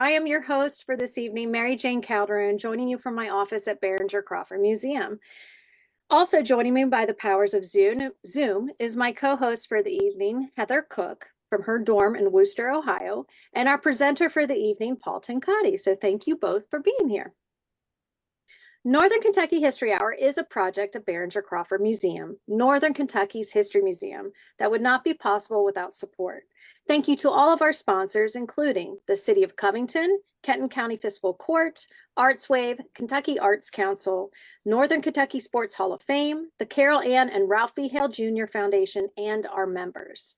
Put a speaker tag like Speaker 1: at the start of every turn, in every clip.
Speaker 1: I am your host for this evening, Mary Jane Calderon, joining you from my office at Behringer-Crawford Museum. Also joining me by the powers of Zoom is my co-host for the evening, Heather Cook, from her dorm in Wooster, Ohio, and our presenter for the evening, Paul Tenkotte. So thank you both for being here. Northern Kentucky History Hour is a project of Behringer-Crawford Museum, Northern Kentucky's history museum, that would not be possible without support. Thank you to all of our sponsors, including the City of Covington, Kenton County Fiscal Court, ArtsWave, Kentucky Arts Council, Northern Kentucky Sports Hall of Fame, the Carol Ann and Ralph V. Hale Jr. Foundation, and our members.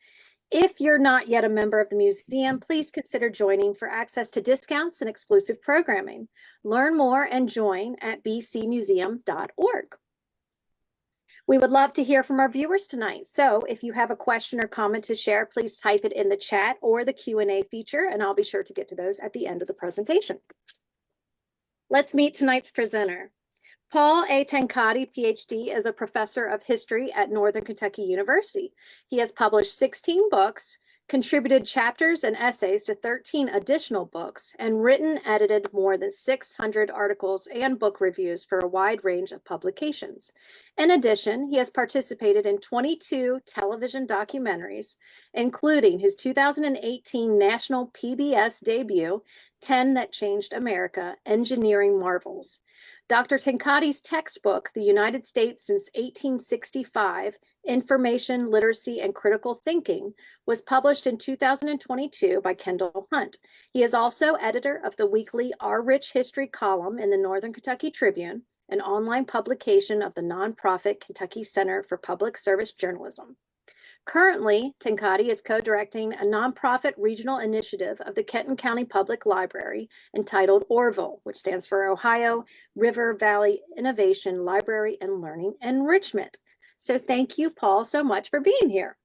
Speaker 1: If you're not yet a member of the museum, please consider joining for access to discounts and exclusive programming. Learn more and join at bcmuseum.org. We would love to hear from our viewers tonight. So if you have a question or comment to share, please type it in the chat or the Q&A feature, and I'll be sure to get to those at the end of the presentation. Let's meet tonight's presenter. Paul A. Tenkotte, PhD, is a professor of history at Northern Kentucky University. He has published 16 books, contributed chapters and essays to 13 additional books, and written, edited more than 600 articles and book reviews for a wide range of publications. In addition, he has participated in 22 television documentaries, including his 2018 national PBS debut, 10 That Changed America, Engineering Marvels. Dr. Tenkotte's textbook, The United States Since 1865, Information, Literacy, and Critical Thinking, was published in 2022 by Kendall Hunt. He is also editor of the weekly Our Rich History column in the Northern Kentucky Tribune, an online publication of the nonprofit Kentucky Center for Public Service Journalism. Currently, Tenkotte is co-directing a nonprofit regional initiative of the Kenton County Public Library entitled ORVIL, which stands for Ohio River Valley Innovation Library and Learning Enrichment. So thank you, Paul, so much for being here.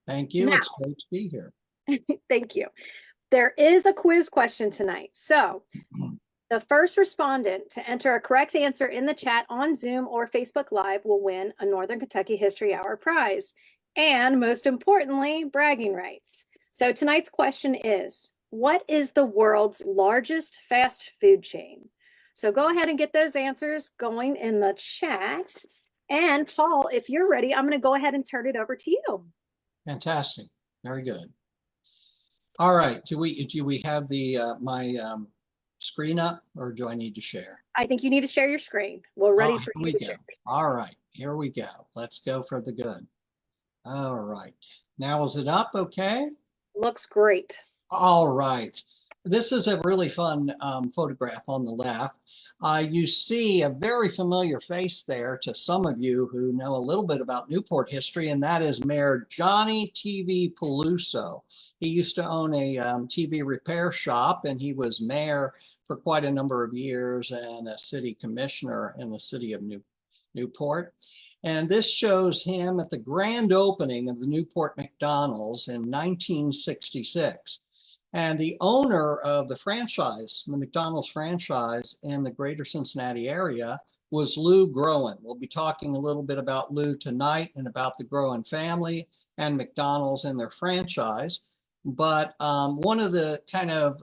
Speaker 2: Thank you. Now, it's great to be here.
Speaker 1: Thank you. There is a quiz question tonight. So the first respondent to enter a correct answer in the chat on Zoom or Facebook Live will win a Northern Kentucky History Hour prize. And most importantly, bragging rights. So tonight's question is, what is the world's largest fast food chain? So go ahead and get those answers going in the chat. And Paul, if you're ready, I'm going to go ahead and turn it over to you.
Speaker 2: Fantastic. Very good. All right. Do we have the my screen up, or do I need to share?
Speaker 1: I think you need to share your screen. We're ready for you to share.
Speaker 2: All right. Here we go. Let's go for the good. All right. Now is it up okay?
Speaker 1: Looks great.
Speaker 2: All right. This is a really fun photograph on the left. You see a very familiar face there to some of you who know a little bit about Newport history, and that is Mayor Johnny TV Peluso. He used to own a TV repair shop, and he was mayor for quite a number of years and a city commissioner in the city of Newport. And this shows him at the grand opening of the Newport McDonald's in 1966. And the owner of the franchise, the McDonald's franchise in the greater Cincinnati area, was Lou Groen. We'll be talking a little bit about Lou tonight and about the Groen family and McDonald's and their franchise. But one of the kind of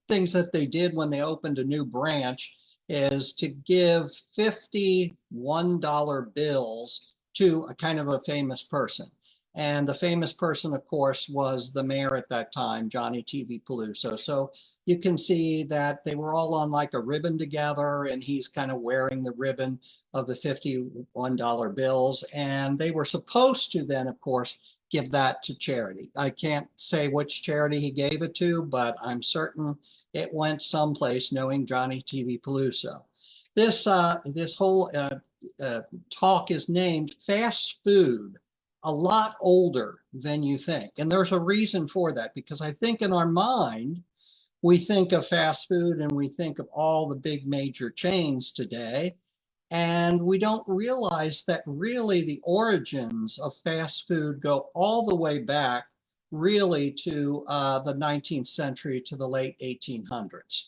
Speaker 2: things that they did when they opened a new branch is to give 50 $1 bills to a kind of a famous person. And the famous person, of course, was the mayor at that time, Johnny TV Peluso. So you can see that they were all on like a ribbon together, and he's kind of wearing the ribbon of the 50 $1 bills. And they were supposed to then, of course, give that to charity. I can't say which charity he gave it to, but I'm certain it went someplace, knowing Johnny TV Peluso. This whole talk is named Fast Food, a lot older than you think. And there's a reason for that, because I think in our mind, we think of fast food and we think of all the big major chains today. And we don't realize that really the origins of fast food go all the way back really to the 19th century, to the late 1800s.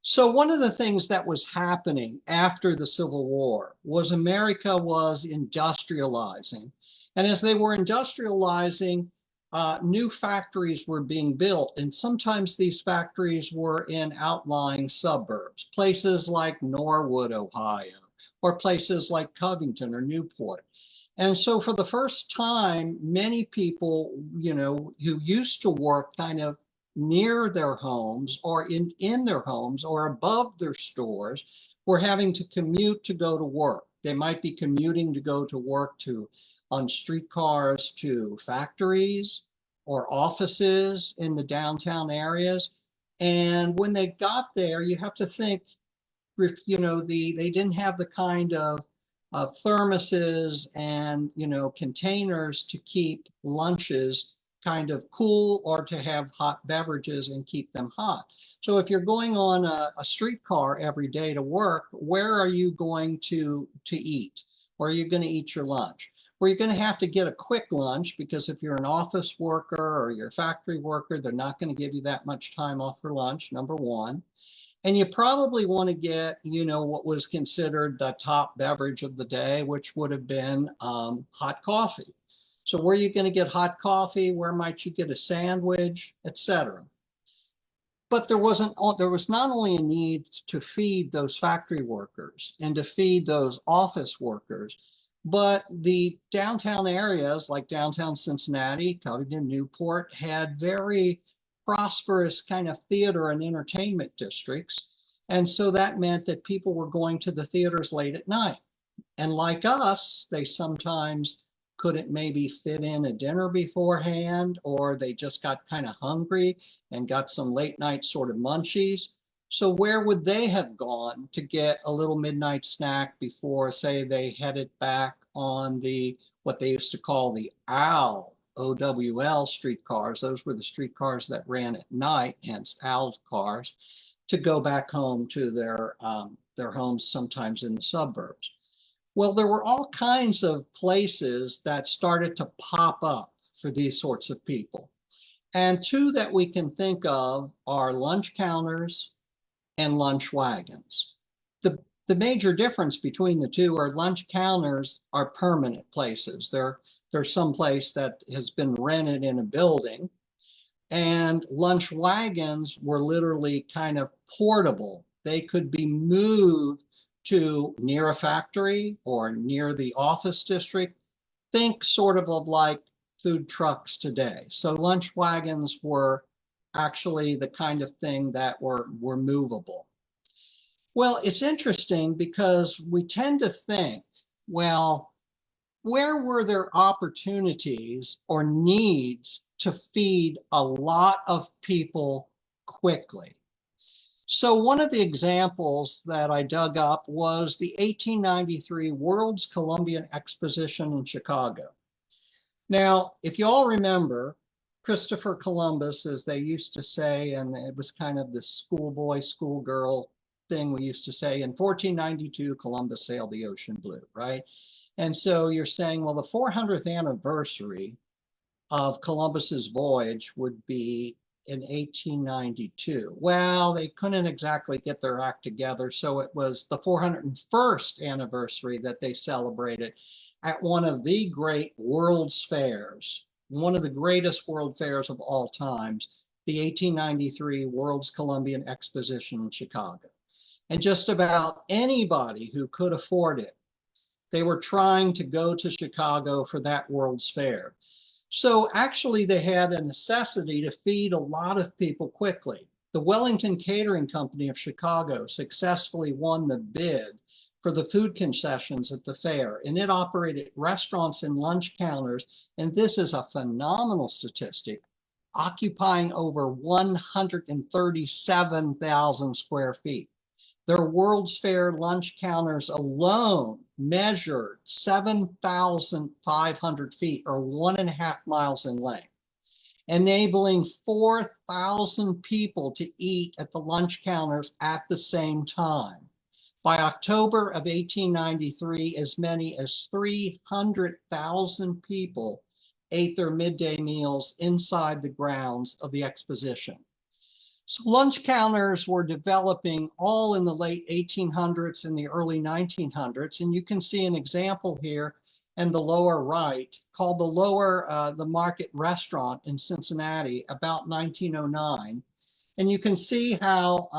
Speaker 2: So one of the things that was happening after the Civil War was America was industrializing. And as they were industrializing, new factories were being built, and sometimes these factories were in outlying suburbs, places like Norwood, Ohio, or places like Covington or Newport. And so for the first time, many people, who used to work kind of near their homes or in their homes or above their stores were having to commute to go to work. They might be commuting to go to work on streetcars to factories or offices in the downtown areas. And when they got there, you have to think, they didn't have the kind of thermoses and containers to keep lunches kind of cool or to have hot beverages and keep them hot. So if you're going on a streetcar every day to work, where are you going to eat? Where are you going to eat your lunch? Well, you're going to have to get a quick lunch, because if you're an office worker or you're a factory worker, they're not going to give you that much time off for lunch, number one. And you probably want to get, what was considered the top beverage of the day, which would have been hot coffee. So where are you going to get hot coffee? Where might you get a sandwich, etc.? But there was not only a need to feed those factory workers and to feed those office workers, but the downtown areas like downtown Cincinnati, Covington, Newport had very prosperous kind of theater and entertainment districts. And so that meant that people were going to the theaters late at night. And like us, they sometimes couldn't maybe fit in a dinner beforehand, or they just got kind of hungry and got some late night sort of munchies. So where would they have gone to get a little midnight snack before, say, they headed back on what they used to call the OWL streetcars? Those were the streetcars that ran at night, hence OWL cars, to go back home to their homes, sometimes in the suburbs. Well, there were all kinds of places that started to pop up for these sorts of people. And two that we can think of are lunch counters and lunch wagons. The major difference between the two are lunch counters are permanent places. They're someplace that has been rented in a building. And lunch wagons were literally kind of portable. They could be moved to near a factory or near the office district. Think sort of like food trucks today. So lunch wagons were actually the kind of thing that were movable. Well, it's interesting because we tend to think, well, where were there opportunities or needs to feed a lot of people quickly? So one of the examples that I dug up was the 1893 World's Columbian Exposition in Chicago. Now, if you all remember, Christopher Columbus, as they used to say, and it was kind of the schoolboy, schoolgirl thing we used to say, in 1492, Columbus sailed the ocean blue, right? And so you're saying, well, the 400th anniversary of Columbus's voyage would be in 1892. Well, they couldn't exactly get their act together, so it was the 401st anniversary that they celebrated at one of the great World's Fairs, one of the greatest world fairs of all times, the 1893 World's Columbian Exposition in Chicago. And just about anybody who could afford it, they were trying to go to Chicago for that World's Fair. So actually they had a necessity to feed a lot of people quickly. The Wellington Catering Company of Chicago successfully won the bid for the food concessions at the fair, and it operated restaurants and lunch counters, and this is a phenomenal statistic, occupying over 137,000 square feet. Their World's Fair lunch counters alone measured 7,500 feet, or 1.5 miles in length, enabling 4,000 people to eat at the lunch counters at the same time. By October of 1893, as many as 300,000 people ate their midday meals inside the grounds of the exposition. So lunch counters were developing all in the late 1800s and the early 1900s. And you can see an example here and the lower right, called the Market Restaurant in Cincinnati, about 1909. And you can see how,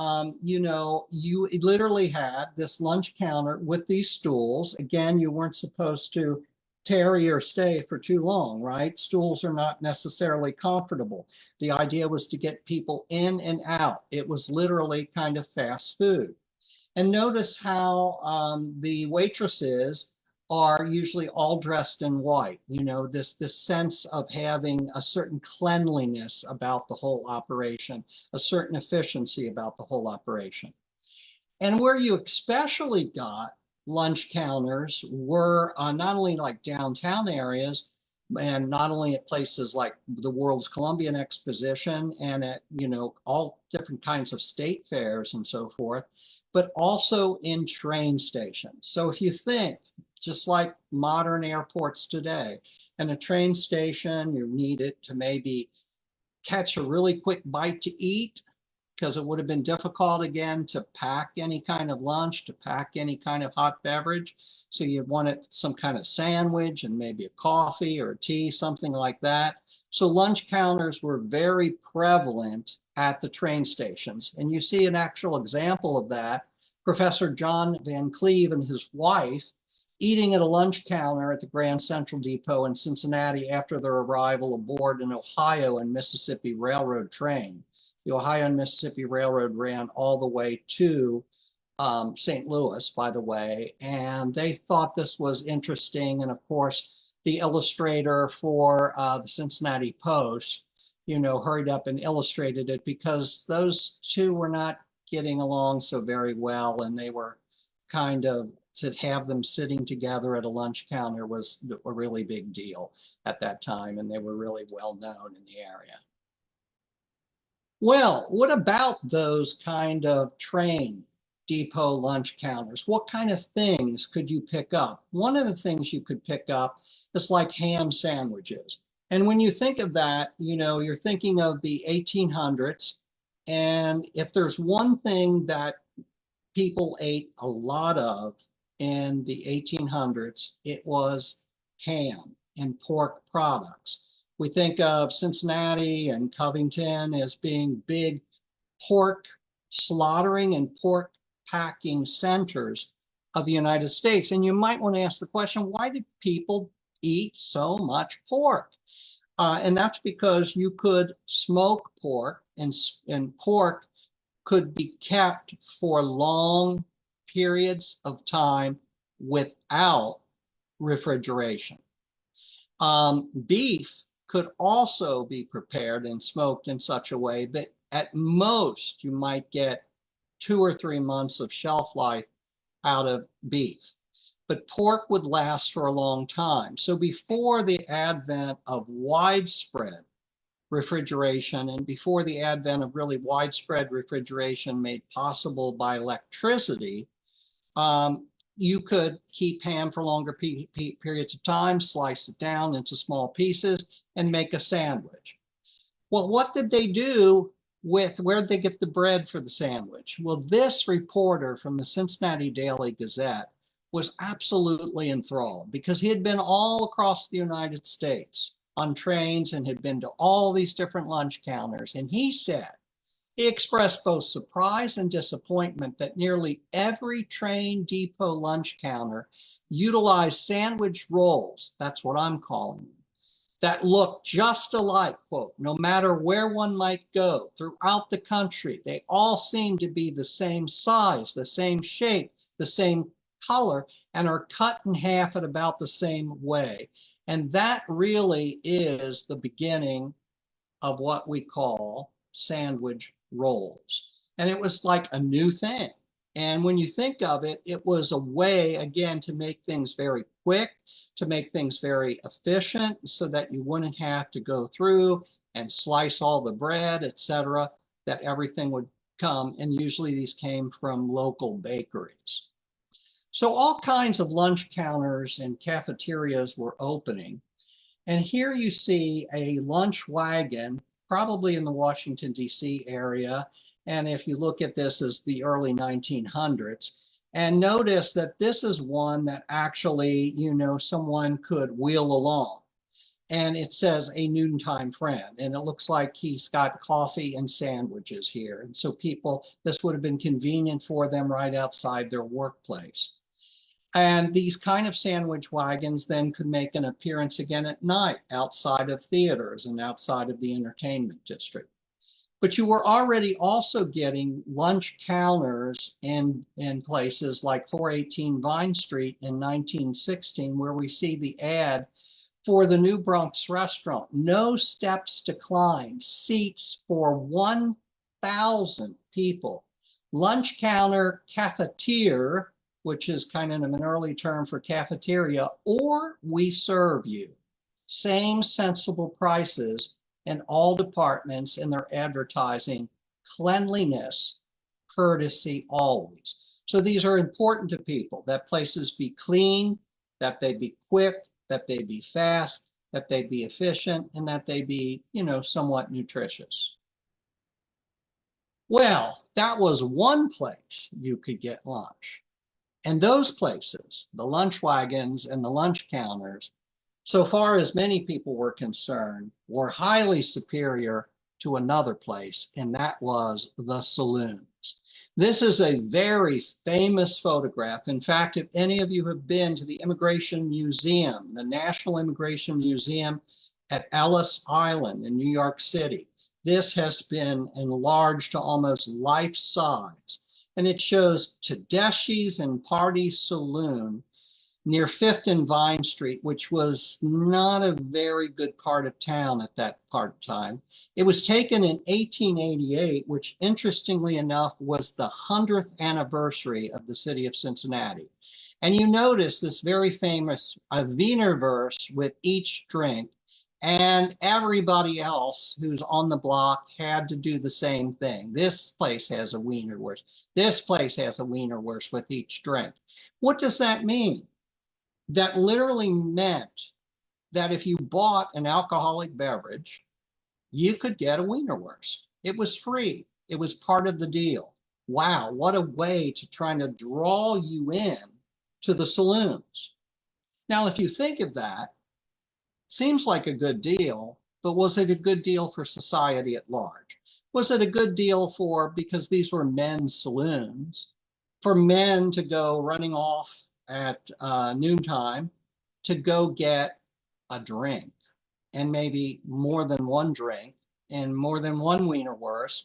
Speaker 2: you literally had this lunch counter with these stools. Again, you weren't supposed to tarry or stay for too long, right? Stools are not necessarily comfortable. The idea was to get people in and out. It was literally kind of fast food. And notice how the waitresses are usually all dressed in white. This sense of having a certain cleanliness about the whole operation, a certain efficiency about the whole operation. And where you especially got lunch counters were not only like downtown areas, and not only at places like the World's Columbian Exposition and at, all different kinds of state fairs and so forth, but also in train stations. So if you think, just like modern airports today, and a train station, you need it to maybe catch a really quick bite to eat, because it would have been difficult again to pack any kind of lunch, to pack any kind of hot beverage. So you wanted some kind of sandwich and maybe a coffee or a tea, something like that. So lunch counters were very prevalent at the train stations. And you see an actual example of that. Professor John Van Cleve and his wife eating at a lunch counter at the Grand Central Depot in Cincinnati after their arrival aboard an Ohio and Mississippi Railroad train. The Ohio and Mississippi Railroad ran all the way to St. Louis, by the way, and they thought this was interesting. And of course, the illustrator for the Cincinnati Post, hurried up and illustrated it, because those two were not getting along so very well, and they were kind of, to have them sitting together at a lunch counter was a really big deal at that time, and they were really well known in the area. Well, what about those kind of train depot lunch counters? What kind of things could you pick up? One of the things you could pick up is like ham sandwiches. And when you think of that, you're thinking of the 1800s. And if there's one thing that people ate a lot of in the 1800s, it was ham and pork products. We think of Cincinnati and Covington as being big pork slaughtering and pork packing centers of the United States. And you might want to ask the question, why did people eat so much pork? And that's because you could smoke pork, and pork could be kept for long periods of time without refrigeration. Beef could also be prepared and smoked in such a way that at most you might get 2 or 3 months of shelf life out of beef. But pork would last for a long time. So before the advent of widespread refrigeration, and before the advent of really widespread refrigeration made possible by electricity, you could keep ham for longer periods of time, slice it down into small pieces, and make a sandwich. Well, what did they do where did they get the bread for the sandwich? Well, this reporter from the Cincinnati Daily Gazette was absolutely enthralled, because he had been all across the United States on trains and had been to all these different lunch counters. And he expressed both surprise and disappointment that nearly every train depot lunch counter utilized sandwich rolls, that's what I'm calling them, that looked just alike, quote, no matter where one might go throughout the country. They all seem to be the same size, the same shape, the same color, and are cut in half at about the same way. And that really is the beginning of what we call sandwich rolls. And it was like a new thing. And when you think of it, it was a way, again, to make things very quick, to make things very efficient, so that you wouldn't have to go through and slice all the bread, etc., that everything would come. And usually these came from local bakeries. So all kinds of lunch counters and cafeterias were opening. And here you see a lunch wagon, probably in the Washington, D.C. area. And if you look at this as the early 1900s, And notice that this is one that actually, someone could wheel along. And it says a noontime friend. And it looks like he's got coffee and sandwiches here. And so this would have been convenient for them right outside their workplace. And these kind of sandwich wagons then could make an appearance again at night outside of theaters and outside of the entertainment district. But you were already also getting lunch counters in places like 418 Vine Street in 1916, where we see the ad for the New Bronx restaurant. No steps to climb, seats for 1,000 people. Lunch counter cafetiere, which is kind of an early term for cafeteria, or we serve you. Same sensible prices in all departments, in their advertising, cleanliness, courtesy always. So these are important to people, that places be clean, that they be quick, that they be fast, that they be efficient, and that they be, somewhat nutritious. Well, that was one place you could get lunch. And those places, the lunch wagons and the lunch counters, so far as many people were concerned, were highly superior to another place, and that was the saloons. This is a very famous photograph. In fact, if any of you have been to the Immigration Museum, the National Immigration Museum at Ellis Island in New York City, this has been enlarged to almost life size. And it shows Tedeschi's and Party Saloon near 5th and Vine Street, which was not a very good part of town at that part of time. It was taken in 1888, which interestingly enough was the 100th anniversary of the city of Cincinnati. And you notice this very famous Wienerwurst with each drink, and everybody else who's on the block had to do the same thing. This place has a Wienerwurst. This place has a Wienerwurst with each drink. What does that mean? That literally meant that if you bought an alcoholic beverage, you could get a Wienerwurst. It was free. It was part of the deal. Wow, what a way to try to draw you in to the saloons. Now, if you think of that, seems like a good deal, but was it a good deal for society at large? Was it a good deal because these were men's saloons, for men to go running off at noontime to go get a drink, and maybe more than one drink and more than one Wienerwurst?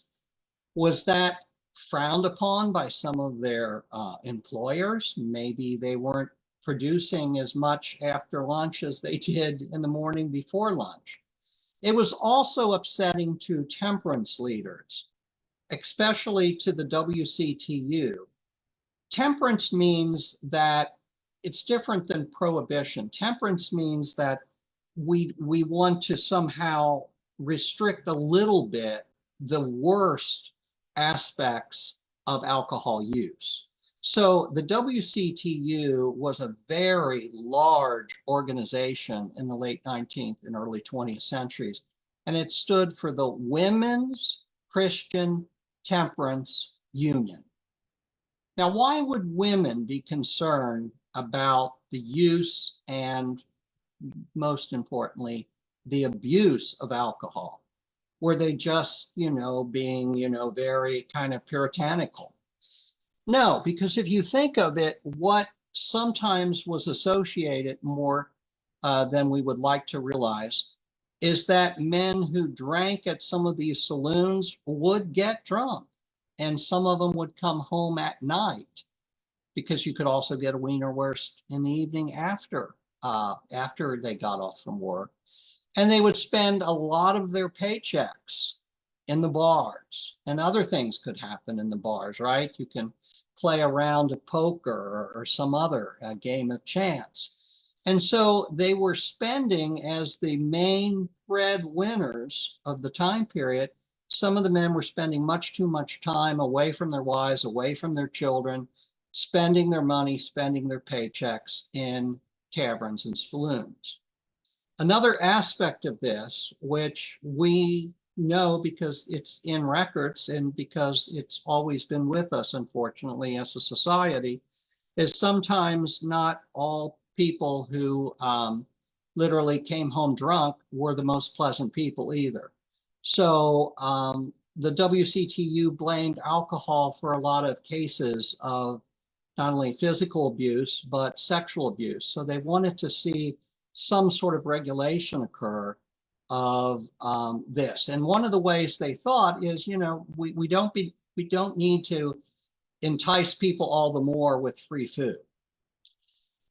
Speaker 2: Was that frowned upon by some of their employers? Maybe they weren't producing as much after lunch as they did in the morning before lunch. It was also upsetting to temperance leaders, especially to the WCTU. Temperance means that it's different than prohibition. Temperance means that we want to somehow restrict a little bit the worst aspects of alcohol use. So the WCTU was a very large organization in the late 19th and early 20th centuries, and it stood for the Women's Christian Temperance Union. Now, why would women be concerned about the use and, most importantly, the abuse of alcohol? Were they just, being, very kind of puritanical? No, because if you think of it, what sometimes was associated more than we would like to realize is that men who drank at some of these saloons would get drunk, and some of them would come home at night, because you could also get a Wienerwurst in the evening after they got off from work. And they would spend a lot of their paychecks in the bars, and other things could happen in the bars, right? You can play a round of poker or some other game of chance. And so they were spending, as the main breadwinners of the time period, some of the men were spending much too much time away from their wives, away from their children, spending their money, spending their paychecks in taverns and saloons. Another aspect of this, which we know because it's in records and because it's always been with us, unfortunately, as a society, is sometimes not all people who literally came home drunk were the most pleasant people either. So the WCTU blamed alcohol for a lot of cases of not only physical abuse, but sexual abuse. So they wanted to see some sort of regulation occur of this. And one of the ways they thought is, you know, we don't need to entice people all the more with free food.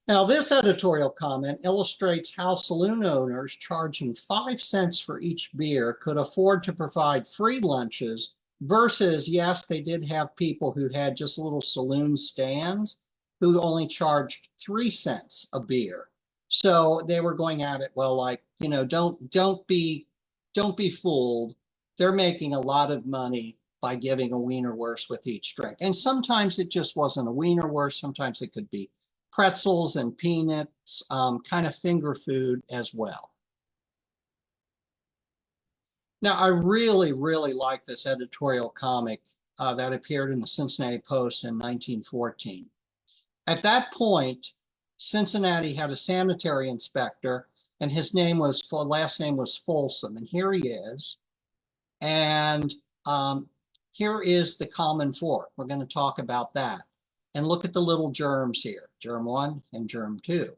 Speaker 2: Now, this editorial comment illustrates how saloon owners charging 5 cents for each beer could afford to provide free lunches versus, yes, they did have people who had just little saloon stands who only charged 3 cents a beer. So they were going at it, well, like, you know, don't be fooled. They're making a lot of money by giving a wienerwurst with each drink. And sometimes it just wasn't a wienerwurst. Sometimes it could be pretzels and peanuts, kind of finger food as well. Now, I really, really like this editorial comic that appeared in the Cincinnati Post in 1914. At that point, Cincinnati had a sanitary inspector, and his last name was Folsom, and here he is. And here is the common fork. We're going to talk about that. And look at the little germs here, germ 1 and germ 2.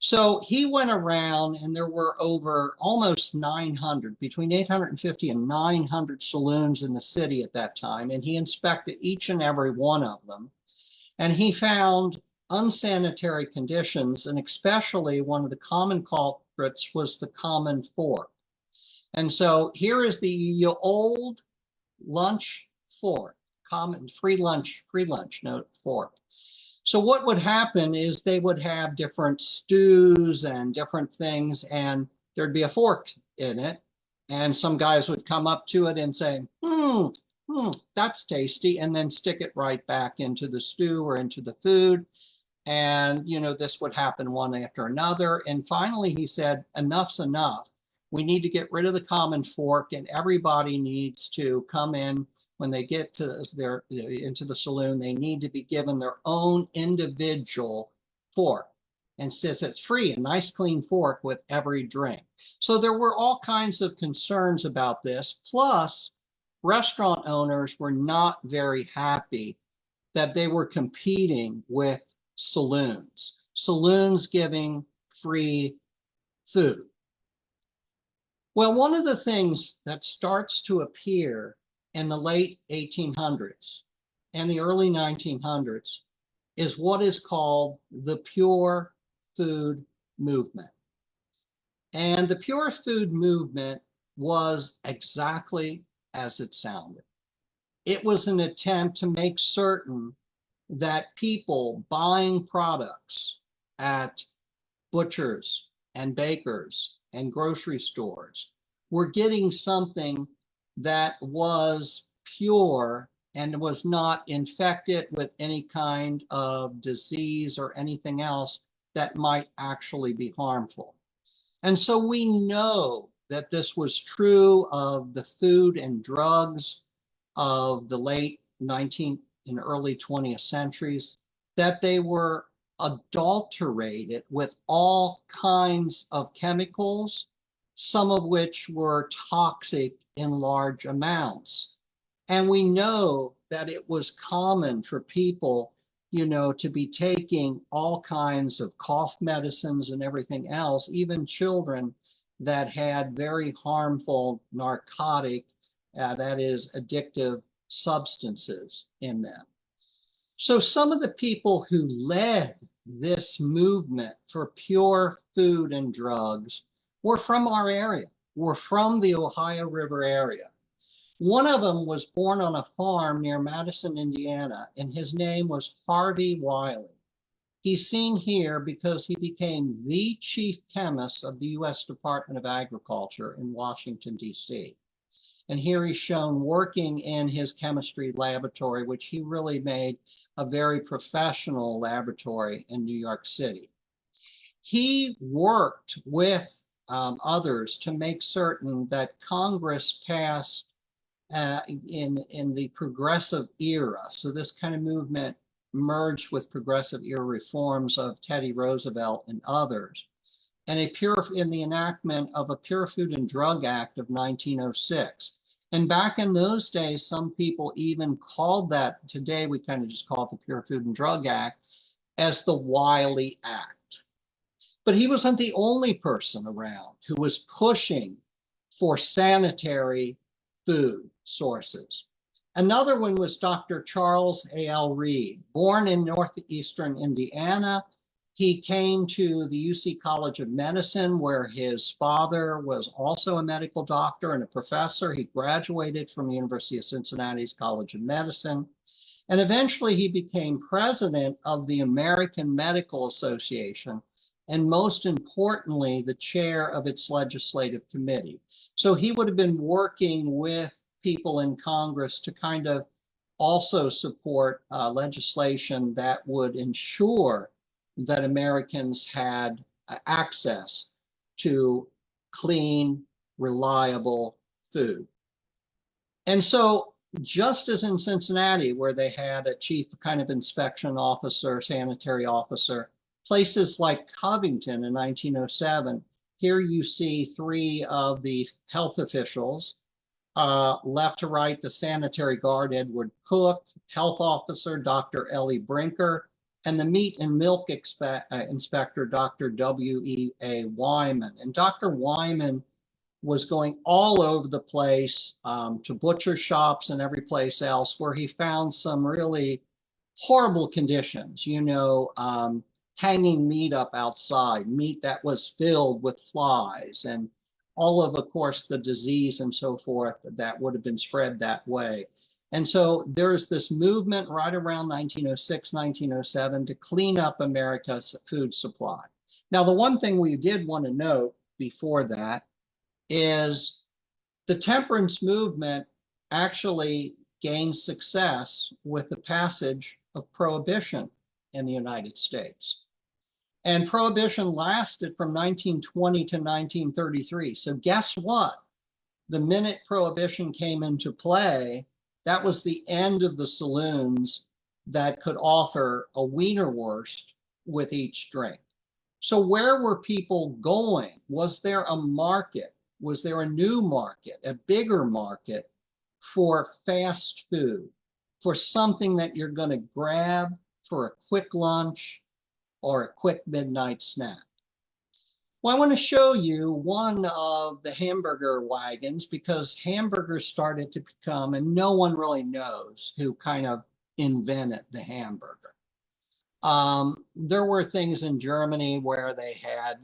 Speaker 2: So he went around, and there were over almost 900, between 850 and 900 saloons in the city at that time, and he inspected each and every one of them. And he found unsanitary conditions, and especially one of the common culprits was the common fork. And so here is the old lunch fork, common free lunch note fork. So what would happen is they would have different stews and different things, and there'd be a fork in it. And some guys would come up to it and say, that's tasty, and then stick it right back into the stew or into the food. And, you know, this would happen one after another. And finally, he said, enough's enough. We need to get rid of the common fork, and everybody needs to come in. When they get to into the saloon, they need to be given their own individual fork. And since it's free, a nice clean fork with every drink. So there were all kinds of concerns about this. Plus, restaurant owners were not very happy that they were competing with saloons giving free food. Well, one of the things that starts to appear in the late 1800s and the early 1900s is what is called the pure food movement. And the pure food movement was exactly as it sounded. It was an attempt to make certain that people buying products at butchers and bakers and grocery stores were getting something that was pure and was not infected with any kind of disease or anything else that might actually be harmful. And so we know that this was true of the food and drugs of the late 19th and early 20th centuries, that they were adulterated with all kinds of chemicals, some of which were toxic in large amounts. And we know that it was common for people, you know, to be taking all kinds of cough medicines and everything else, even children that had very harmful narcotic, that is addictive substances in them. So some of the people who led this movement for pure food and drugs were from our area, were from the Ohio River area. One of them was born on a farm near Madison, Indiana, and his name was Harvey Wiley. He's seen here because he became the chief chemist of the U.S. Department of Agriculture in Washington, D.C. And here he's shown working in his chemistry laboratory, which he really made a very professional laboratory in New York City. He worked with others to make certain that Congress passed in the progressive era. So this kind of movement merged with progressive era reforms of Teddy Roosevelt and others, and in the enactment of a Pure Food and Drug Act of 1906. And back in those days, some people even called that, today we kind of just call it the Pure Food and Drug Act, as the Wiley Act. But he wasn't the only person around who was pushing for sanitary food sources. Another one was Dr. Charles A.L. Reed. Born in northeastern Indiana, he came to the UC College of Medicine, where his father was also a medical doctor and a professor. He graduated from the University of Cincinnati's College of Medicine. And eventually he became president of the American Medical Association, and most importantly, the chair of its legislative committee. So he would have been working with people in Congress to kind of also support legislation that would ensure that Americans had access to clean, reliable food. And so just as in Cincinnati, where they had a chief kind of inspection officer, sanitary officer, places like Covington in 1907, here you see three of the health officials. Left to right, the sanitary guard, Edward Cook, health officer, Dr. Ellie Brinker, and the meat and milk inspector, Dr. W.E.A. Wyman. And Dr. Wyman was going all over the place to butcher shops and every place else, where he found some really horrible conditions, hanging meat up outside, meat that was filled with flies, and all of course, the disease and so forth that would have been spread that way. And so there's this movement right around 1906, 1907 to clean up America's food supply. Now, the one thing we did want to note before that is the temperance movement actually gained success with the passage of Prohibition in the United States. And Prohibition lasted from 1920 to 1933. So guess what? The minute Prohibition came into play, that was the end of the saloons that could offer a Wienerwurst with each drink. So where were people going? Was there a market? Was there a new market, a bigger market for fast food, for something that you're going to grab for a quick lunch or a quick midnight snack? Well, I want to show you one of the hamburger wagons, because hamburgers started to become, and no one really knows who kind of invented the hamburger. There were things in Germany where they had,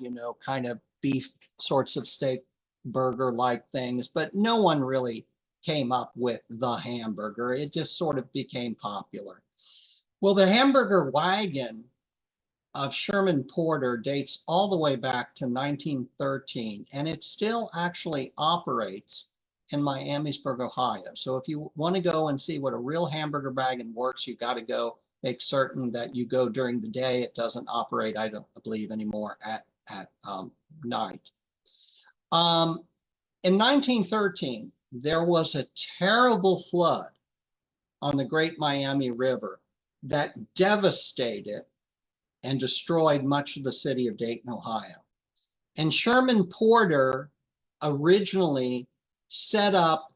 Speaker 2: kind of beef sorts of steak burger-like things, but no one really came up with the hamburger. It just sort of became popular. Well, the hamburger wagon of Sherman Porter dates all the way back to 1913, and it still actually operates in Miamisburg, Ohio. So if you want to go and see what a real hamburger wagon works, you've got to go make certain that you go during the day. It doesn't operate, I don't believe, anymore at night. In 1913, there was a terrible flood on the Great Miami River that devastated and destroyed much of the city of Dayton, Ohio. And Sherman Porter originally set up,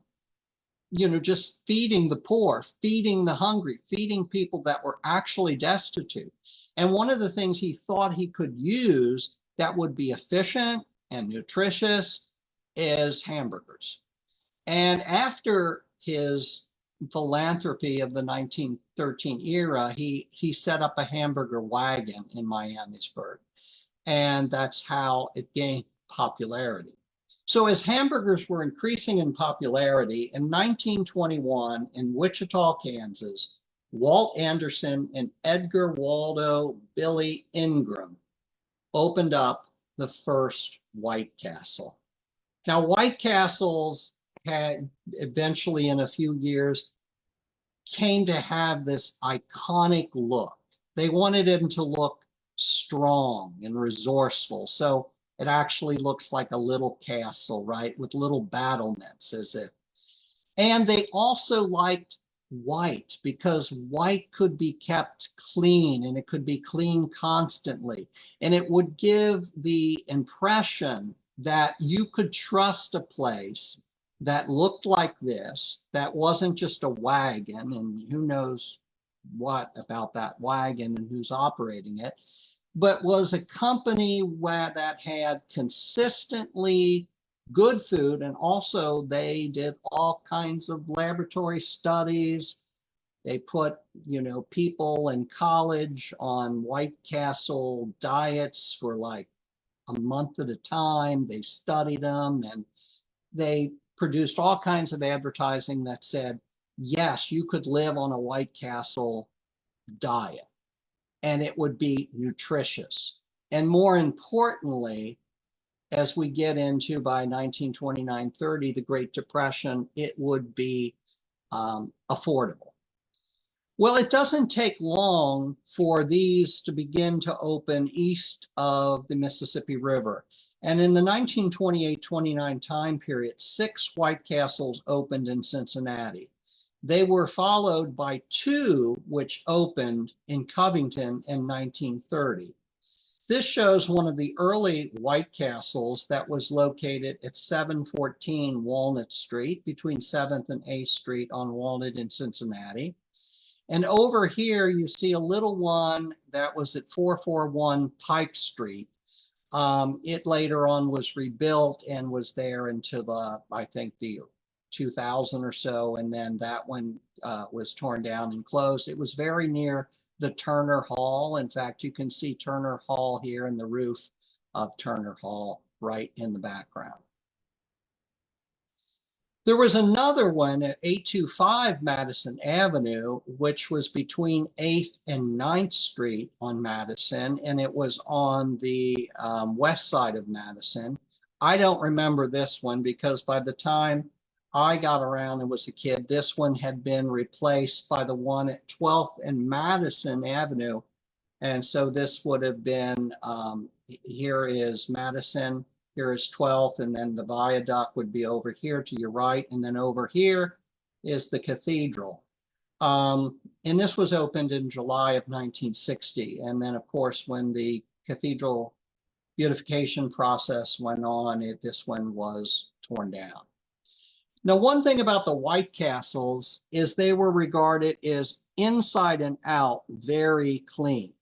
Speaker 2: just feeding the poor, feeding the hungry, feeding people that were actually destitute. And one of the things he thought he could use that would be efficient and nutritious is hamburgers. And after his philanthropy of the 1913 era, he set up a hamburger wagon in Miamisburg. And that's how it gained popularity. So as hamburgers were increasing in popularity, in 1921 in Wichita, Kansas, Walt Anderson and Edgar Waldo Billy Ingram opened up the first White Castle. Now, White Castles had eventually, in a few years, came to have this iconic look. They wanted him to look strong and resourceful. So it actually looks like a little castle, right? With little battlements as if. And they also liked white because white could be kept clean and it could be clean constantly. And it would give the impression that you could trust a place that looked like this, that wasn't just a wagon, and who knows what about that wagon and who's operating it, but was a company that had consistently good food. And also they did all kinds of laboratory studies. They put, people in college on White Castle diets for like a month at a time. They studied them and they produced all kinds of advertising that said, yes, you could live on a White Castle diet and it would be nutritious. And more importantly, as we get into by 1929-30, the Great Depression, it would be affordable. Well, it doesn't take long for these to begin to open east of the Mississippi River. And in the 1928-29 time period, 6 White Castles opened in Cincinnati. They were followed by 2 which opened in Covington in 1930. This shows one of the early White Castles that was located at 714 Walnut Street between 7th and 8th Street on Walnut in Cincinnati. And over here, you see a little one that was at 441 Pike Street. It later on was rebuilt and was there until I think the 2000 or so. And then that one was torn down and closed. It was very near the Turner Hall. In fact, you can see Turner Hall here in the roof of Turner Hall right in the background. There was another one at 825 Madison Avenue, which was between 8th and 9th Street on Madison, and it was on the west side of Madison. I don't remember this one because by the time I got around and was a kid, this one had been replaced by the one at 12th and Madison Avenue. And so this would have been, here is Madison, here is 12th, and then the viaduct would be over here to your right. And then over here is the cathedral. And this was opened in July of 1960. And then of course, when the cathedral beautification process went on, this one was torn down. Now, one thing about the White Castles is they were regarded as inside and out very clean.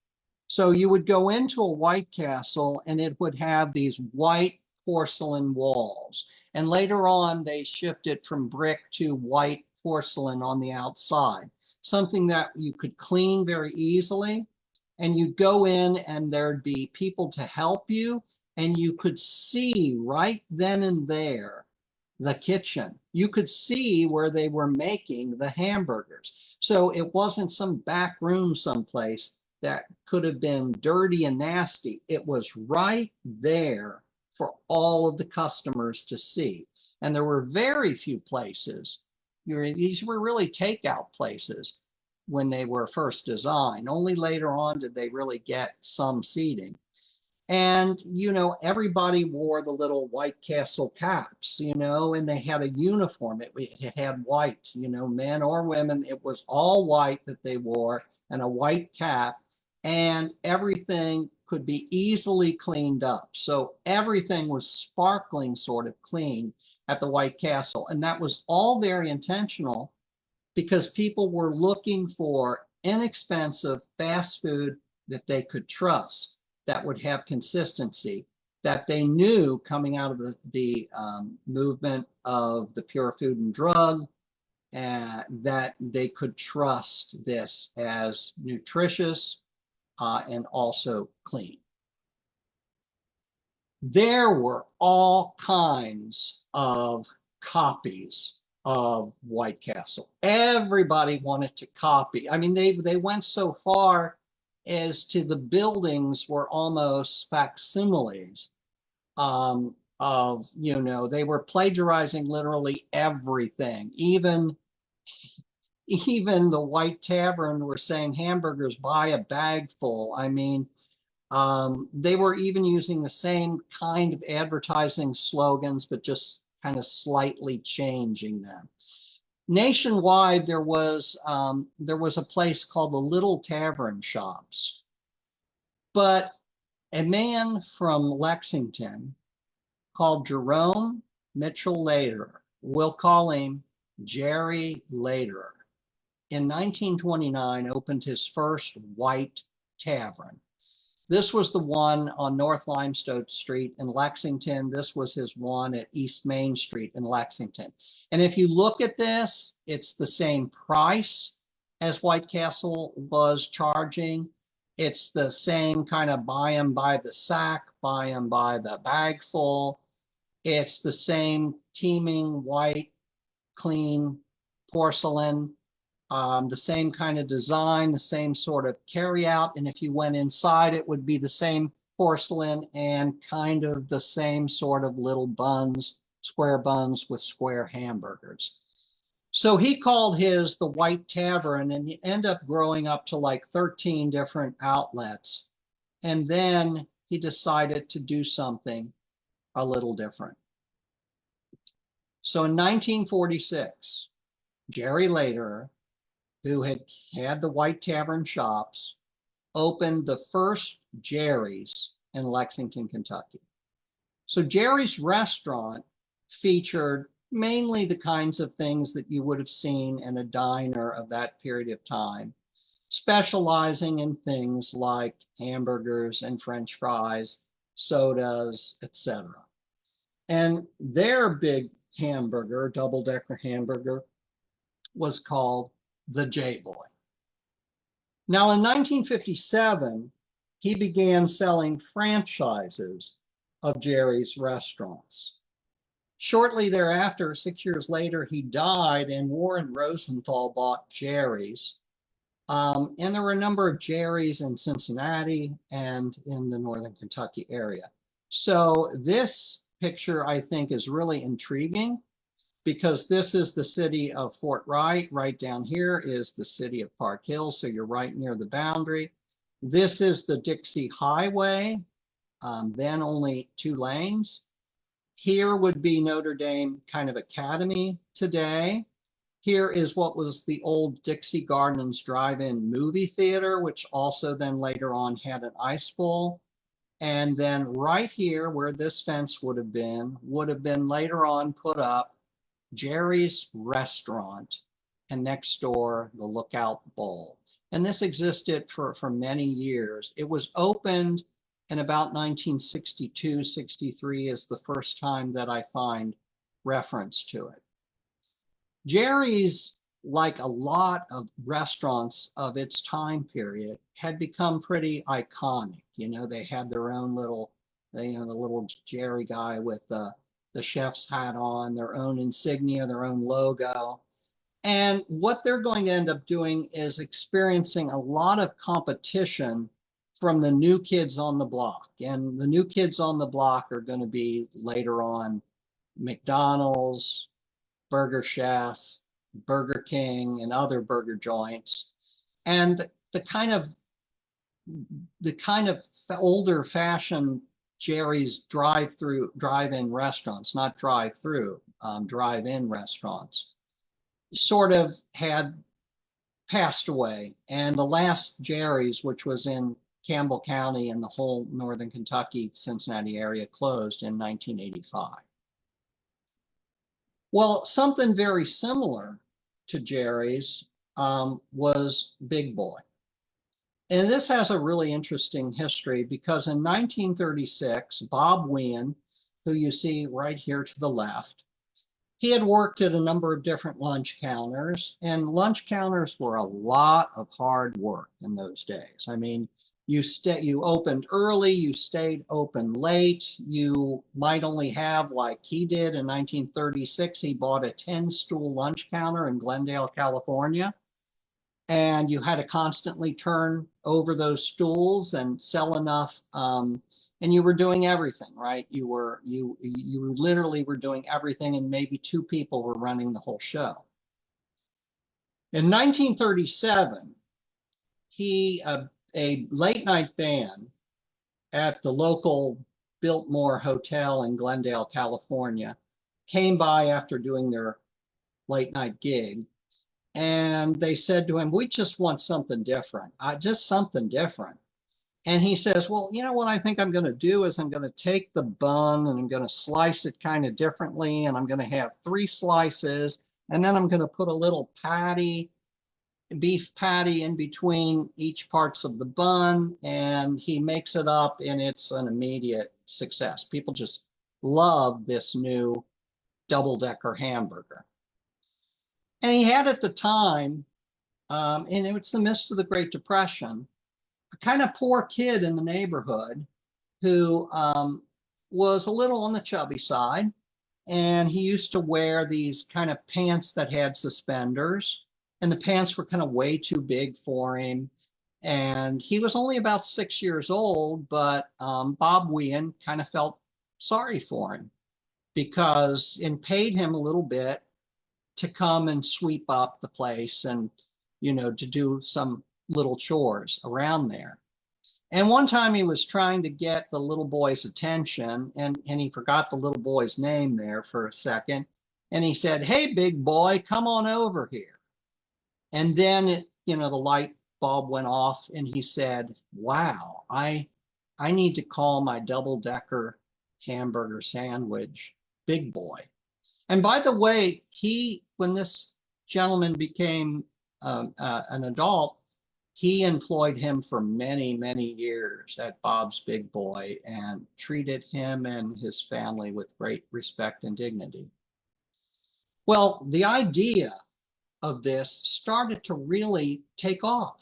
Speaker 2: So you would go into a White Castle and it would have these white porcelain walls. And later on, they shifted from brick to white porcelain on the outside, something that you could clean very easily. And you'd go in and there'd be people to help you. And you could see right then and there the kitchen. You could see where they were making the hamburgers. So it wasn't some back room someplace that could have been dirty and nasty. It was right there for all of the customers to see. And there were very few places. These were really takeout places when they were first designed. Only later on did they really get some seating. And, everybody wore the little White Castle caps, and they had a uniform. It had white, men or women. It was all white that they wore and a white cap, and everything could be easily cleaned up. So everything was sparkling sort of clean at the White Castle. And that was all very intentional because people were looking for inexpensive fast food that they could trust, that would have consistency, that they knew coming out of the movement of the Pure Food and Drug, that they could trust this as nutritious and also clean. There were all kinds of copies of White Castle. Everybody wanted to copy. I mean, they went so far as to the buildings were almost facsimiles of, they were plagiarizing literally everything. Even the White Tavern were saying hamburgers, buy a bag full. I mean, they were even using the same kind of advertising slogans, but just kind of slightly changing them. Nationwide, there was a place called the Little Tavern Shops, but a man from Lexington called Jerome Mitchell Lader, we'll call him Jerry Lader, in 1929 opened his first white tavern. This was the one on North Limestone Street in Lexington. This was his one at East Main Street in Lexington. And if you look at this, it's the same price as White Castle was charging. It's the same kind of buy them by the sack, buy them by the bagful. It's the same teeming white, clean porcelain. The same kind of design, the same sort of carryout. And if you went inside, it would be the same porcelain and kind of the same sort of little buns, square buns with square hamburgers. So he called his the White Tavern, and he ended up growing up to like 13 different outlets. And then he decided to do something a little different. So in 1946, Jerry Lader, who had the White Tavern Shops, opened the first Jerry's in Lexington, Kentucky. So Jerry's restaurant featured mainly the kinds of things that you would have seen in a diner of that period of time, specializing in things like hamburgers and French fries, sodas, etc. And their big hamburger, double-decker hamburger, was called the J-Boy. Now in 1957, he began selling franchises of Jerry's restaurants. Shortly thereafter, 6 years later, he died and Warren Rosenthal bought Jerry's. And there were a number of Jerry's in Cincinnati and in the Northern Kentucky area. So this picture, I think, is really intriguing, because this is the city of Fort Wright. Right down here is the city of Park Hill, so you're right near the boundary. This is the Dixie Highway, then only 2 lanes. Here would be Notre Dame kind of Academy today. Here is what was the old Dixie Gardens Drive-In movie theater, which also then later on had an ice bowl. And then right here, where this fence would have been later on put up Jerry's Restaurant, and next door, the Lookout Bowl. And this existed for many years. It was opened in about 1962, 63 is the first time that I find reference to it. Jerry's, like a lot of restaurants of its time period, had become pretty iconic. You know, they had their own little, the little Jerry guy with the chef's hat on, their own insignia, their own logo. And what they're going to end up doing is experiencing a lot of competition from the new kids on the block. And the new kids on the block are going to be later on McDonald's, Burger Chef, Burger King, and other burger joints. And the kind of older fashioned Jerry's drive-in restaurants, not drive-through, drive-in restaurants, sort of had passed away. And the last Jerry's, which was in Campbell County and the whole Northern Kentucky, Cincinnati area, closed in 1985. Well, something very similar to Jerry's was Big Boy. And this has a really interesting history, because in 1936, Bob Wien, who you see right here to the left, he had worked at a number of different lunch counters, and lunch counters were a lot of hard work in those days. I mean, you opened early, you stayed open late, you might only have, like he did in 1936, he bought a 10-stool lunch counter in Glendale, California. And you had to constantly turn over those stools and sell enough. And you were doing everything, right? You literally were doing everything, and maybe 2 people were running the whole show. In 1937, a late night band at the local Biltmore Hotel in Glendale, California, came by after doing their late night gig. And they said to him, we just want something different, just something different. And he says, well, you know what I think I'm going to do is I'm going to take the bun and I'm going to slice it kind of differently. And I'm going to have 3 slices. And then I'm going to put a little patty, beef patty in between each parts of the bun. And he makes it up and it's an immediate success. People just love this new double-decker hamburger. And he had at the time, and it's the midst of the Great Depression, a kind of poor kid in the neighborhood who was a little on the chubby side. And he used to wear these kind of pants that had suspenders. And the pants were kind of way too big for him. And he was only about 6 years old, but Bob Wien kind of felt sorry for him and paid him a little bit to come and sweep up the place and, to do some little chores around there. And one time he was trying to get the little boy's attention and he forgot the little boy's name there for a second. And he said, hey, big boy, come on over here. And then, the light bulb went off and he said, wow, I need to call my double-decker hamburger sandwich Big Boy. And by the way, when this gentleman became an adult, he employed him for many, many years at Bob's Big Boy and treated him and his family with great respect and dignity. Well, the idea of this started to really take off.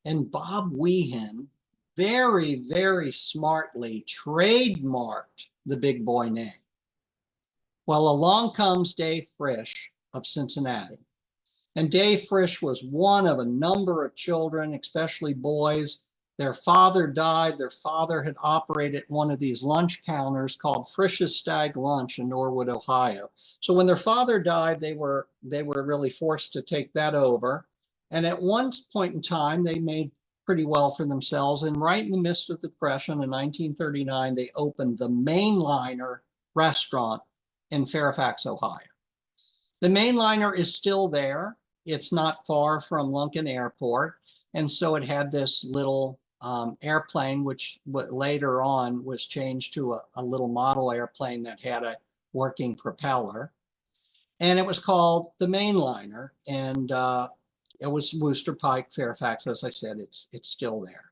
Speaker 2: And Bob Wien very, very smartly trademarked the Big Boy name. Well, along comes Dave Frisch of Cincinnati. And Dave Frisch was one of a number of children, especially boys. Their father died. Their father had operated one of these lunch counters called Frisch's Stag Lunch in Norwood, Ohio. So when their father died, they were really forced to take that over. And at one point in time, they made pretty well for themselves. And right in the midst of the Depression in 1939, they opened the Mainliner restaurant in Fairfax, Ohio. The Mainliner is still there. It's not far from Lunken Airport. And so it had this little airplane, which later on was changed to a little model airplane that had a working propeller. And it was called the Mainliner. And it was Wooster Pike, Fairfax. As I said, it's still there.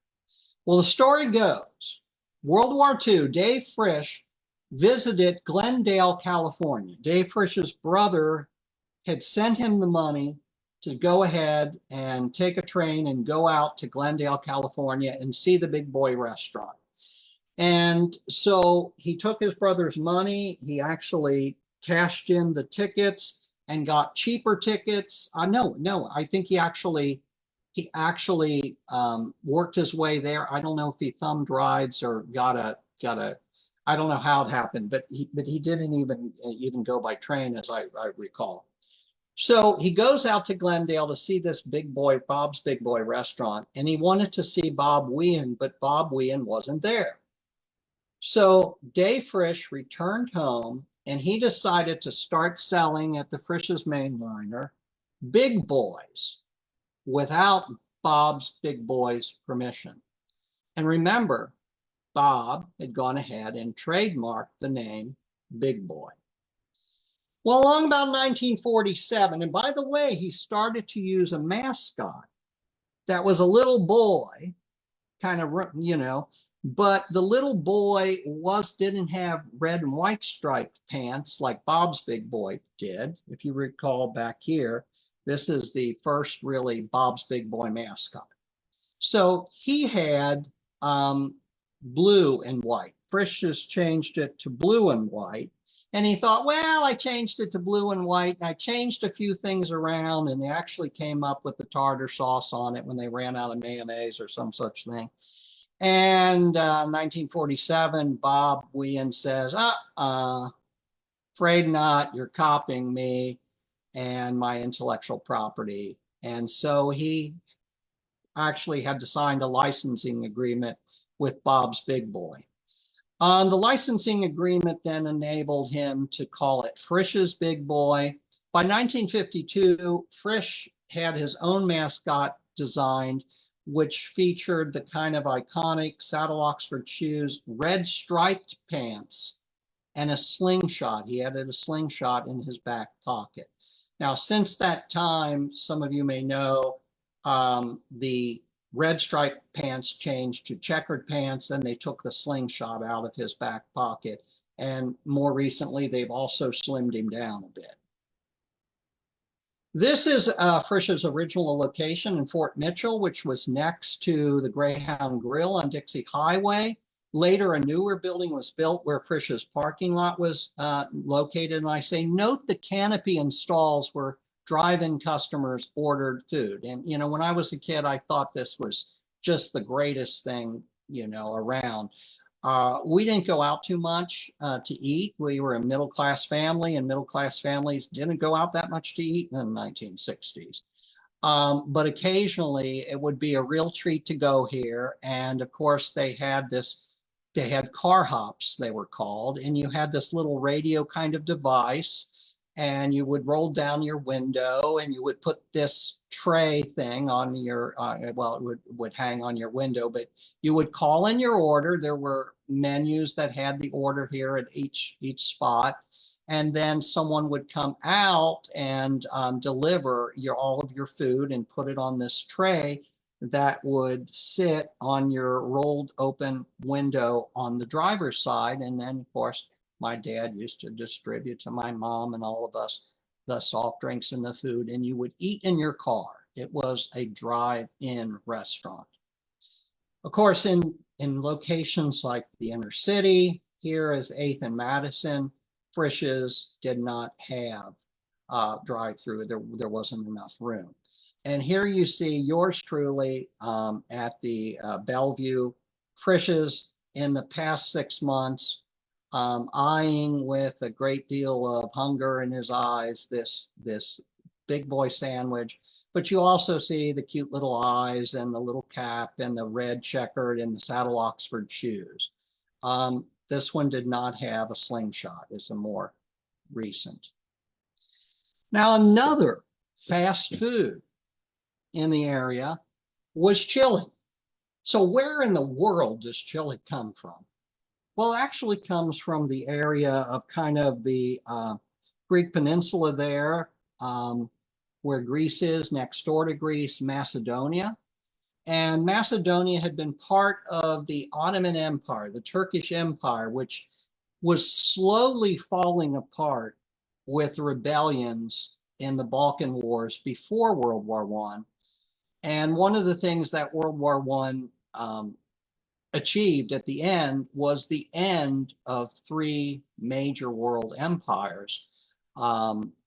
Speaker 2: Well, the story goes, World War II, Dave Frisch visited Glendale, California. Dave Frisch's brother had sent him the money to go ahead and take a train and go out to Glendale, California and see the Big Boy restaurant. And so he took his brother's money. He actually cashed in the tickets and got cheaper tickets. No, I think he actually worked his way there. I don't know if he thumbed rides or got a I don't know how it happened, but he didn't even go by train, as I recall. So he goes out to Glendale to see this Bob's Big Boy restaurant, and he wanted to see Bob Wien, but Bob Wien wasn't there. So Dave Frisch returned home, and he decided to start selling at the Frisch's Mainliner Big Boys without Bob's Big Boy's permission. And remember, Bob had gone ahead and trademarked the name Big Boy. Well, along about 1947, and by the way, he started to use a mascot that was a little boy, kind of, but the little boy didn't have red and white striped pants like Bob's Big Boy did. If you recall back here, this is the first really Bob's Big Boy mascot. So he had blue and white. Frisch just changed it to blue and white. And he thought, well, I changed it to blue and white, and I changed a few things around, and they actually came up with the tartar sauce on it when they ran out of mayonnaise or some such thing. And 1947, Bob Wien says, afraid not, you're copying me and my intellectual property. And so he actually had to sign a licensing agreement with Bob's Big Boy. The licensing agreement then enabled him to call it Frisch's Big Boy, By 1952, Frisch had his own mascot designed, which featured the kind of iconic saddle Oxford shoes, red striped pants, and a slingshot. He added a slingshot in his back pocket. Now, since that time, some of you may know the red striped pants changed to checkered pants, and they took the slingshot out of his back pocket. And more recently, they've also slimmed him down a bit. This is Frisch's original location in Fort Mitchell, which was next to the Greyhound Grill on Dixie Highway. Later, a newer building was built where Frisch's parking lot was located. And I say, note the canopy and stalls where drive-in customers ordered food. And, you know, when I was a kid, I thought this was just the greatest thing, you know, around. We didn't go out too much to eat. We were a middle-class family, and middle-class families didn't go out that much to eat in the 1960s. But occasionally it would be a real treat to go here. And of course they had car hops, they were called, and you had this little radio kind of device, and you would roll down your window and you would put this tray thing on your, well, it would hang on your window, but you would call in your order. There were menus that had the order here at each spot. And then someone would come out and deliver all of your food and put it on this tray that would sit on your rolled open window on the driver's side. And then, of course, my dad used to distribute to my mom and all of us the soft drinks and the food, and you would eat in your car. It was a drive-in restaurant. Of course, in locations like the inner city, here is 8th and Madison, Frisch's did not have drive-through. There wasn't enough room. And here you see yours truly at the Bellevue. Frisch's in the past 6 months, eyeing with a great deal of hunger in his eyes this big boy sandwich. But you also see the cute little eyes and the little cap and the red checkered and the saddle Oxford shoes. This one did not have a slingshot. It's a more recent. Now, another fast food in the area was chili. So where in the world does chili come from? Well, it actually comes from the area of kind of the Greek peninsula there, where Greece is, next door to Greece, Macedonia. And Macedonia had been part of the Ottoman Empire, the Turkish Empire, which was slowly falling apart with rebellions in the Balkan Wars before World War I. And one of the things that World War I achieved at the end was the end of 3 major world empires.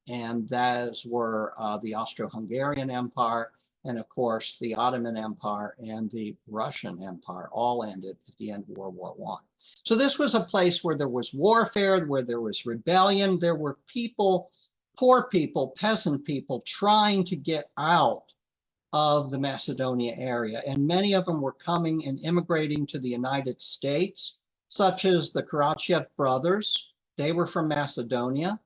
Speaker 2: And those were the Austro-Hungarian Empire, and of course, the Ottoman Empire and the Russian Empire all ended at the end of World War I. So this was a place where there was warfare, where there was rebellion. There were people, poor people, peasant people, trying to get out of the Macedonia area. And many of them were coming and immigrating to the United States, such as the Karachev brothers. They were from Macedonia.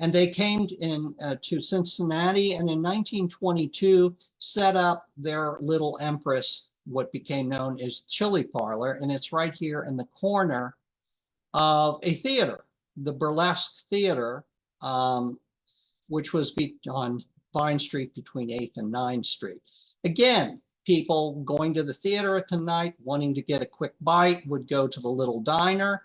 Speaker 2: And they came to Cincinnati, and in 1922 set up their little empress, what became known as Chili Parlor, and it's right here in the corner of a theater, the Burlesque Theater, which was on Vine Street between 8th and 9th Street. Again, people going to the theater at the night, wanting to get a quick bite, would go to the little diner.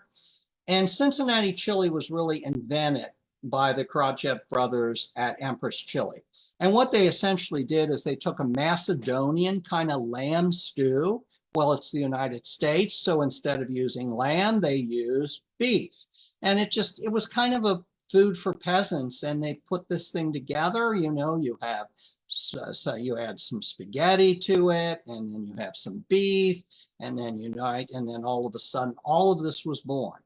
Speaker 2: And Cincinnati chili was really invented by the Karachev brothers at Empress Chili. And what they essentially did is they took a Macedonian kind of lamb stew. Well, it's the United States, so instead of using lamb, they used beef. And it was kind of a food for peasants, and they put this thing together. You know, you have, so you add some spaghetti to it, and then you have some beef, and then and then all of a sudden, all of this was born.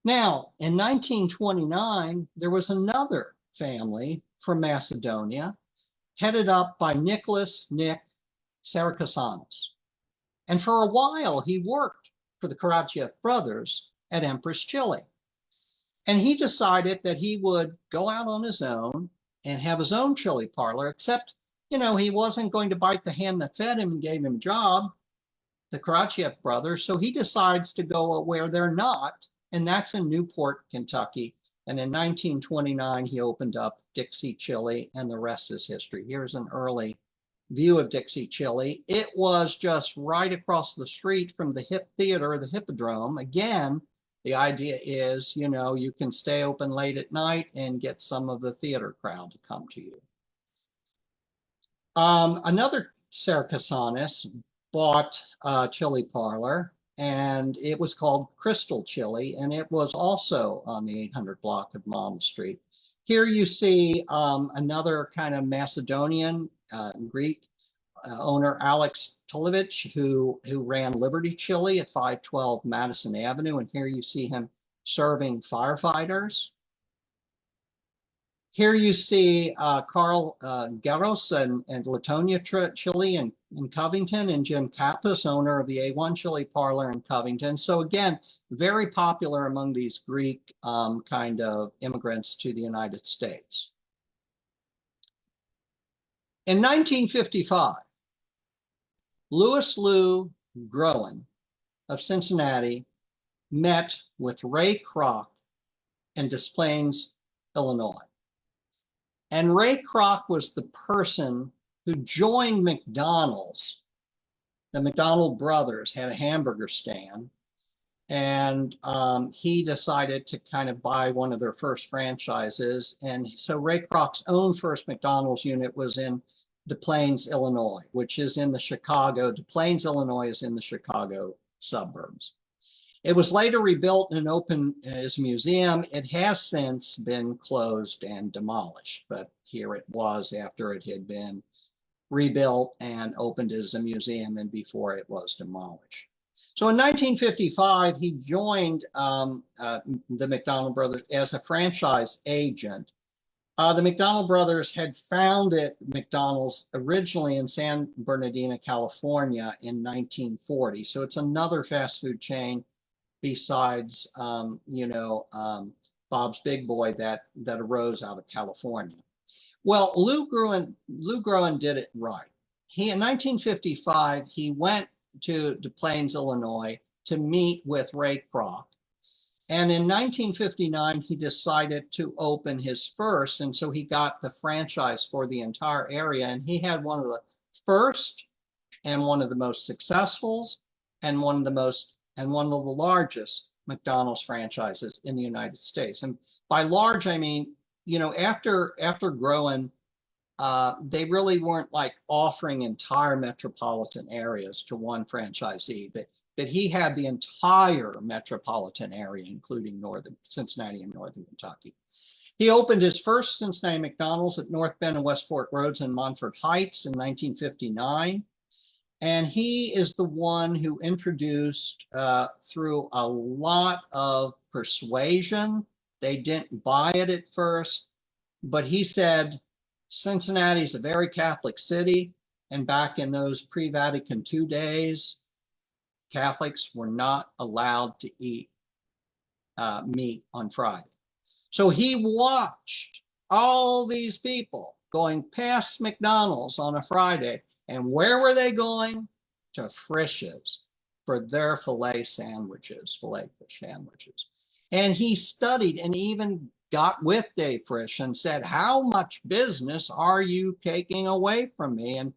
Speaker 2: Now, in 1929, there was another family from Macedonia, headed up by Nick Sarakasanis. And for a while, he worked for the Karachev brothers at Empress Chili. And he decided that he would go out on his own and have his own chili parlor, except, he wasn't going to bite the hand that fed him and gave him a job, the Karachiev brothers. So he decides to go where they're not, and that's in Newport, Kentucky. And in 1929, he opened up Dixie Chili, and the rest is history. Here's an early view of Dixie Chili. It was just right across the street from the Hip Theater, the Hippodrome. Again, the idea is, you can stay open late at night and get some of the theater crowd to come to you. Another Saracasanis bought a chili parlor, and it was called Crystal Chili, and it was also on the 800 block of Malma Street. Here you see another kind of Macedonian, Greek owner, Alex Tulevich, who ran Liberty Chili at 512 Madison Avenue. And here you see him serving firefighters. Here you see Carl Garros and Latonia Chili in Covington, and Jim Kappas, owner of the A1 Chili Parlor in Covington. So again, very popular among these Greek kind of immigrants to the United States. In 1955, Louis Lou Groen of Cincinnati met with Ray Kroc in Des Plaines, Illinois. And Ray Kroc was the person who joined McDonald's. The McDonald brothers had a hamburger stand, and he decided to kind of buy one of their first franchises. And so Ray Kroc's own first McDonald's unit was in Des Plaines, Illinois, which is in the Des Plaines, Illinois is in the Chicago suburbs. It was later rebuilt and opened as a museum. It has since been closed and demolished, but here it was after it had been rebuilt and opened as a museum and before it was demolished. So in 1955, he joined the McDonald brothers as a franchise agent. The McDonald brothers had founded McDonald's originally in San Bernardino, California in 1940. So it's another fast food chain besides, Bob's Big Boy that arose out of California. Well, Lou Groen did it right. In 1955, he went to Des Plaines, Illinois to meet with Ray Kroc. And in 1959, he decided to open his first, and so he got the franchise for the entire area. And he had one of the first and one of the most successful and one of the largest McDonald's franchises in the United States. And by large, I mean, after Groen, they really weren't like offering entire metropolitan areas to one franchisee, but he had the entire metropolitan area, including northern Cincinnati and northern Kentucky. He opened his first Cincinnati McDonald's at North Bend and West Fork Roads in Montford Heights in 1959. And he is the one who introduced, through a lot of persuasion, they didn't buy it at first, but he said, Cincinnati is a very Catholic city. And back in those pre-Vatican II days, Catholics were not allowed to eat meat on Friday. So he watched all these people going past McDonald's on a Friday, and where were they going? To Frisch's for their filet fish sandwiches. And he studied and even got with Dave Frisch and said, how much business are you taking away from me? And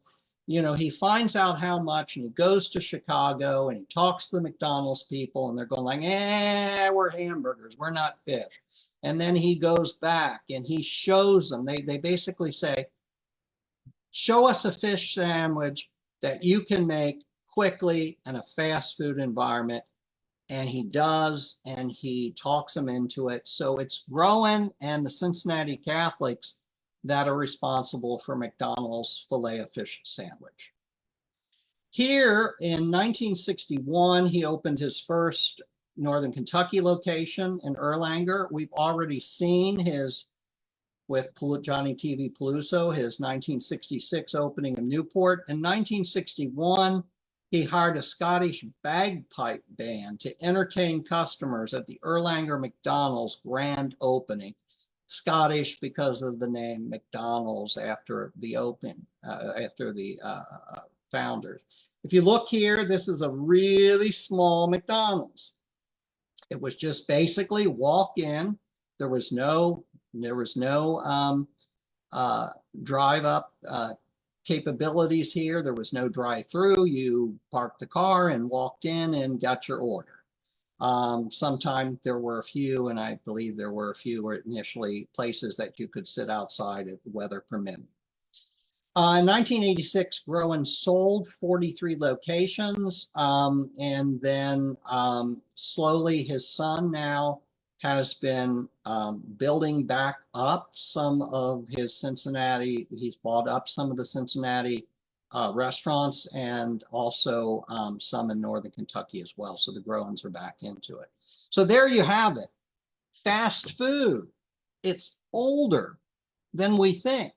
Speaker 2: he finds out how much, and he goes to Chicago and he talks to the McDonald's people, and they're going like, we're hamburgers, we're not fish. And then he goes back and he shows them, they basically say, show us a fish sandwich that you can make quickly in a fast food environment. And he does, and he talks them into it. So it's Groen and the Cincinnati Catholics that are responsible for McDonald's Filet-O-Fish sandwich. Here in 1961, he opened his first Northern Kentucky location in Erlanger. We've already seen his, with Johnny TV Peluso, his 1966 opening in Newport. In 1961, He hired a Scottish bagpipe band to entertain customers at the Erlanger McDonald's grand opening. Scottish because of the name McDonald's after the founders. If you look here, this is a really small McDonald's. It was just basically walk in. There was no drive up capabilities here. There was no drive-through. You parked the car and walked in and got your order. Sometime there were a few, and I believe there were a few initially places that you could sit outside if the weather permitted. In 1986, Groen sold 43 locations, and then slowly his son now has been building back up some of his Cincinnati. He's bought up some of the Cincinnati restaurants and also some in Northern Kentucky as well. So the Groens are back into it. So there you have it. Fast food. It's older than we think.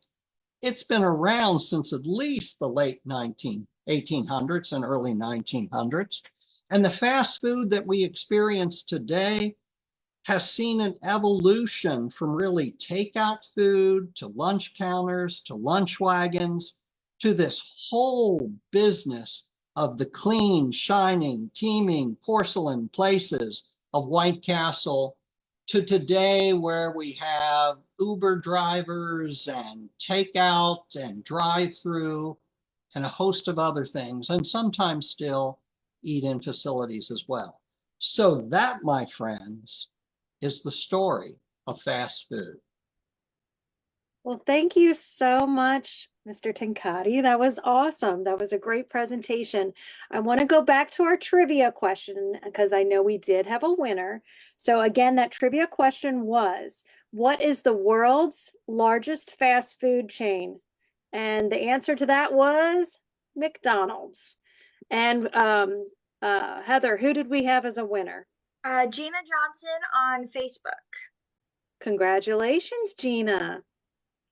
Speaker 2: It's been around since at least the late 1800s and early 1900s. And the fast food that we experience today has seen an evolution from really takeout food to lunch counters to lunch wagons to this whole business of the clean, shining, teeming porcelain places of White Castle to today where we have Uber drivers and takeout and drive-through and a host of other things, and sometimes still eat-in facilities as well. So that, my friends, is the story of fast food.
Speaker 1: Well, thank you so much, Mr. Tenkotte. That was awesome. That was a great presentation. I want to go back to our trivia question because I know we did have a winner. So again, that trivia question was, what is the world's largest fast food chain? And the answer to that was McDonald's. And Heather, who did we have as a winner?
Speaker 3: Gina Johnson on Facebook.
Speaker 1: Congratulations, Gina.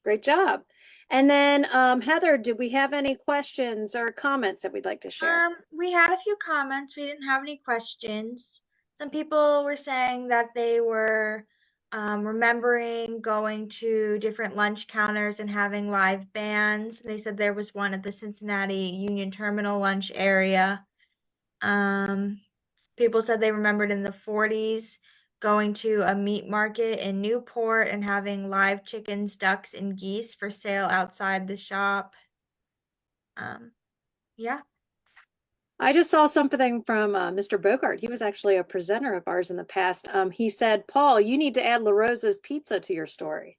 Speaker 1: Great job. And then Heather, did we have any questions or comments that we'd like to share?
Speaker 3: We had a few comments. We didn't have any questions. Some people were saying that they were remembering going to different lunch counters and having live bands. They said there was one at the Cincinnati Union Terminal lunch area. People said they remembered in the 40s going to a meat market in Newport and having live chickens, ducks, and geese for sale outside the shop. Yeah.
Speaker 1: I just saw something from Mr. Bogart. He was actually a presenter of ours in the past. He said, Paul, you need to add La Rosa's pizza to your story.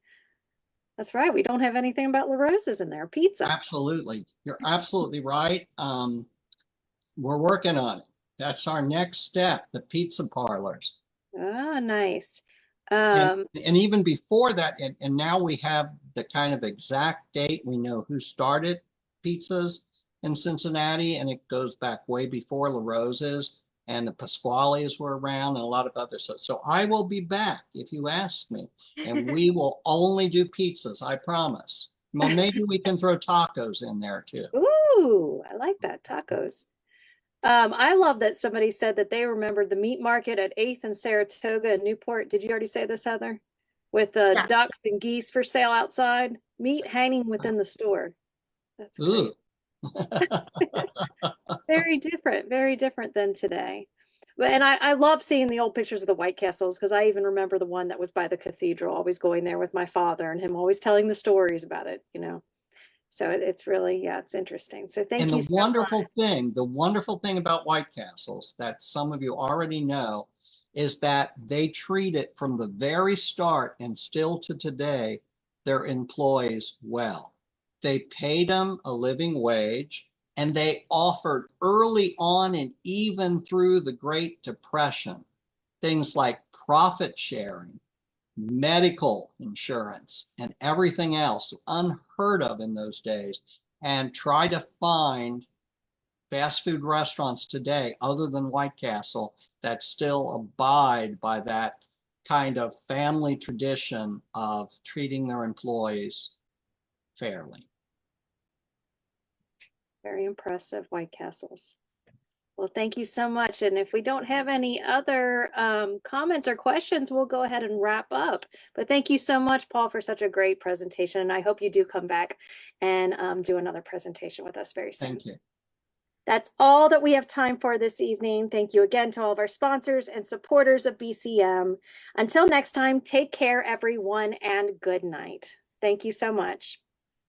Speaker 1: That's right. We don't have anything about La Rosa's in there. Pizza.
Speaker 2: Absolutely. You're absolutely right. We're working on it. That's our next step, the pizza parlors.
Speaker 1: Ah, nice.
Speaker 2: And even before that, and now we have the kind of exact date. We know who started pizzas in Cincinnati, and it goes back way before La Rosa's, and the Pasquales were around and a lot of other stuff. So I will be back if you ask me, and we will only do pizzas, I promise. Well, maybe we can throw tacos in there too.
Speaker 1: Ooh, I like that, tacos. I love that somebody said that they remembered the meat market at 8th and Saratoga and Newport. Did you already say this, Heather? With the ducks and geese for sale outside, meat hanging within the store. That's great. Very different than today. And I love seeing the old pictures of the White Castles because I even remember the one that was by the cathedral, always going there with my father and him always telling the stories about it, you know. So it's really, yeah, it's interesting. So thank you.
Speaker 2: And the wonderful thing about White Castles that some of you already know is that they treat it from the very start and still to today, their employees well. They paid them a living wage, and they offered early on and even through the Great Depression, things like profit sharing, medical insurance, and everything else unheard of in those days, and try to find fast food restaurants today other than White Castle that still abide by that kind of family tradition of treating their employees fairly.
Speaker 1: Very impressive, White Castles. Well, thank you so much. And if we don't have any other comments or questions, we'll go ahead and wrap up. But thank you so much, Paul, for such a great presentation. And I hope you do come back and do another presentation with us very soon.
Speaker 2: Thank you.
Speaker 1: That's all that we have time for this evening. Thank you again to all of our sponsors and supporters of BCM. Until next time, take care, everyone, and good night. Thank you so much.